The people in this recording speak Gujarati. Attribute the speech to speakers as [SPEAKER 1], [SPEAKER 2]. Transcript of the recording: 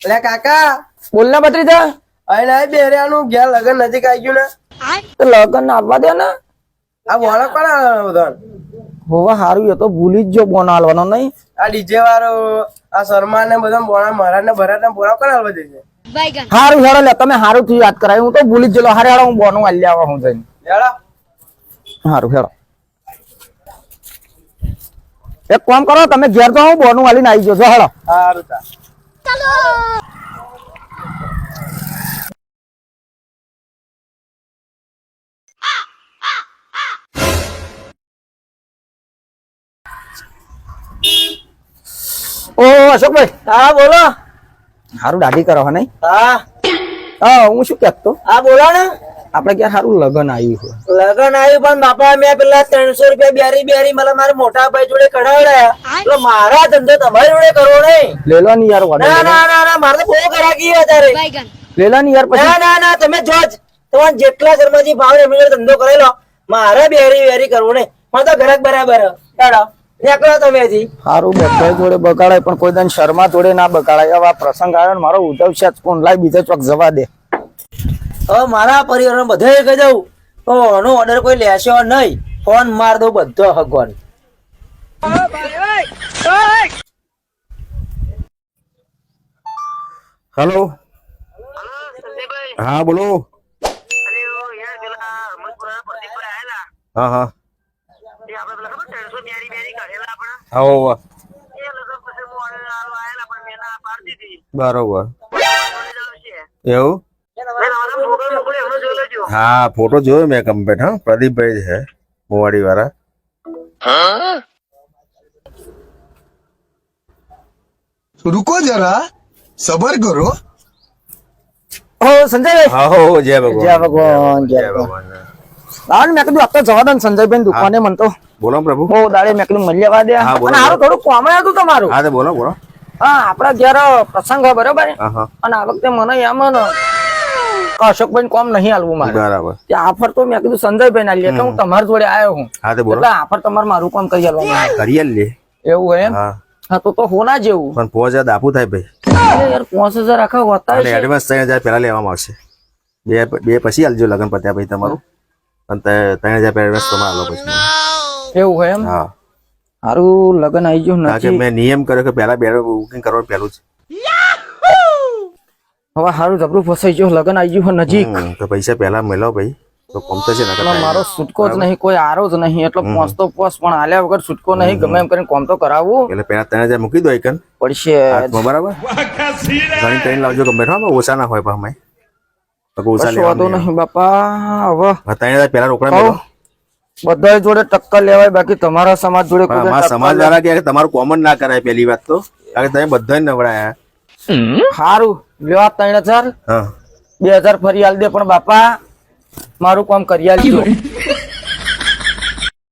[SPEAKER 1] એટલે કાકા
[SPEAKER 2] બોલ ને ભત્રીજા.
[SPEAKER 1] અહીં નહીં બેરિયાનું ઘેર લગન નજીક આવી ગયું ને
[SPEAKER 2] તો લગન આવવા દે ને.
[SPEAKER 1] આ બોલો કોણ આવવાનો બધા
[SPEAKER 2] હોવા હારું એ તો ભૂલી જ જો બોન હાલવાનો નહીં.
[SPEAKER 1] આ ડીજે વાળો આ શર્મા ને બધા બોણા મહારાજ ને ભરત ને બોલા કોણ આવવા દે છે
[SPEAKER 2] હારું હેડો લે તમે હારું થી યાદ કરાય. હું તો ભૂલી જ ગયેલો. હારે હેડો હું બોનું હાલી આવા હું જઈને.
[SPEAKER 1] હેડો
[SPEAKER 2] હારું હેડો. એક કામ કરો તમે ઘેર તો હું બોનું હાલીને આવી જજો હેડો.
[SPEAKER 1] સારું તા
[SPEAKER 2] ઓ અશોકભાઈ.
[SPEAKER 1] હા બોલો
[SPEAKER 2] હારું દાઢી કરો હે નહીં.
[SPEAKER 1] હા
[SPEAKER 2] હા હું શું કહેતો
[SPEAKER 1] હા બોલો ને
[SPEAKER 2] આપણે ક્યાં સારું લગન આવ્યું છે.
[SPEAKER 1] લગન આવ્યું પણ બાપા મેં પેલા 300 રૂપિયા બેરી મતલબ મારા મોટા ભાઈ જોડે કઢાવડાયા એટલે મારા ધંધો તમારી જોડે કરવો નહીં.
[SPEAKER 2] લેલો ની યાર order
[SPEAKER 1] ના
[SPEAKER 2] લેલો.
[SPEAKER 1] ના ના ના મારે તો બહુ ગરાકી અત્યારે
[SPEAKER 2] લેલો ની યાર પછી.
[SPEAKER 1] ના ના ના તમે જો જ તમારે જેટલા શર્માજી ભાવ એમની જોડે ધંધો કરેલો મારે બેરી કરવું નહીં. મને તો ઘરાક બરાબર હેડો નીકળો તમે હજી.
[SPEAKER 2] હારું બધા જોડે બગાડાય પણ કોઈ દન શર્મા જોડે ના બગાડાય. હવે આ પ્રસંગ આવ્યો ને મારો ઉદ્ધવ છે કોણ લાય બીજા ચોક જવા દે.
[SPEAKER 1] હવે મારા પરિવાર બધે કહી દઉં તો આનો ઓર્ડર કોઈ લેશો નહીં. ફોન માર દો બધો હગવાન.
[SPEAKER 3] હેલો હા બોલો. હા હા હા બરોબર એવું. હા ફોટો જોયો મેં કમ્પ્લીટ. હા પ્રદીપભાઈ છે મોવાડી વાળા.
[SPEAKER 4] रुको जरा सबर करो.
[SPEAKER 2] ઓ સંજયભાઈ.
[SPEAKER 3] હા હો જય ભગવાન
[SPEAKER 2] જય ભગવાન જય
[SPEAKER 3] જય
[SPEAKER 2] ભગવાન.
[SPEAKER 3] ભગવાન.
[SPEAKER 2] લાવ ને મેં કીધું આપતો જવા દો ને સંજયભાઈ દુકાને મન તો
[SPEAKER 3] બોલો પ્રભુ.
[SPEAKER 2] બહુ દાડે મેં કીધું મળી લેવા દે.
[SPEAKER 3] હા, બોલો,
[SPEAKER 2] અને હારું થોડું કોમ હતું તમારું.
[SPEAKER 3] હા તો બોલો બોલો.
[SPEAKER 2] હા આપડા ઘેર પ્રસંગ હોય બરોબર.
[SPEAKER 3] હા હા
[SPEAKER 2] અને આ વખતે મને એમ ને અશોકભાઈ કોમ નહીં હાલવું મારે.
[SPEAKER 3] બરાબર.
[SPEAKER 2] તે આફર તો મેં કીધું સંજયભાઈ ના લે એટલે હું તમારી જોડે આવ્યો હું.
[SPEAKER 3] હા તો બોલો.
[SPEAKER 2] એટલે આફર તમારે મારું કામ કરી આલવાનું.
[SPEAKER 3] કરીએ લે.
[SPEAKER 2] એવું હોય એમ.
[SPEAKER 3] હા
[SPEAKER 2] હા તો હોના જેવું.
[SPEAKER 3] પણ 5000 દાપુ થાય ભાઈ.
[SPEAKER 2] અરે યાર 5000 આખા હોતા
[SPEAKER 3] અને
[SPEAKER 2] છે.
[SPEAKER 3] એડવાન્સ 3000 પહેલા લેવામાં આવશે. બે પછી આલજો લગન પત્યા પછી તમારું. અને 3000 એડવાન્સ તમે આલો પછી.
[SPEAKER 2] એવું હોય એમ.
[SPEAKER 3] હા
[SPEAKER 2] હારું લગન આવી ગયું
[SPEAKER 3] કારણ કે
[SPEAKER 2] નથી.
[SPEAKER 3] મેં નિયમ કર્યો કે પહેલા બેડ બુકિંગ કરવાનું પહેલું જ.
[SPEAKER 2] હવે હારું જબરું ફસાઈ ગયું. લગન આવી ગયું નજીક.
[SPEAKER 3] તો પૈસા પહેલા મેળવો ભાઈ તો કોમતો છે
[SPEAKER 2] એટલે મારો છૂટકો જ નહીં, કોઈ આરો જ નહીં. એટલે પહોંચતો પોસ પણ આલ્યા વગર છૂટકો નહીં. ગમે એમ કરીને કોમ તો કરાવવું
[SPEAKER 3] એટલે પહેલા 3000 મૂકી દો આઈકન
[SPEAKER 2] પડશે.
[SPEAKER 3] હાથમાં બરાબર. ઘણી ટ્રેન લાવજો ગમે હા ઓછા ના હોય પાછા તો ઓછા
[SPEAKER 2] કશો વાંધો
[SPEAKER 3] લેવા
[SPEAKER 2] નહીં બાપા. હવે
[SPEAKER 3] 3000 પહેલા રોકડા મેળવો.
[SPEAKER 2] બધા જોડે ટક્કર લેવાય, બાકી તમારા સમાજ જોડે કોઈ
[SPEAKER 3] અમારા
[SPEAKER 2] ટક્કર
[SPEAKER 3] સમાજ વાળા કે તમારું કોમન ના કરાય પહેલી વાત તો કારણ કે તમે બધા નવડાયા.
[SPEAKER 2] હારું લેવા 3000
[SPEAKER 3] હા
[SPEAKER 2] 2000 ફરી આલ દે પણ બાપા મારું કામ કરી આલજો.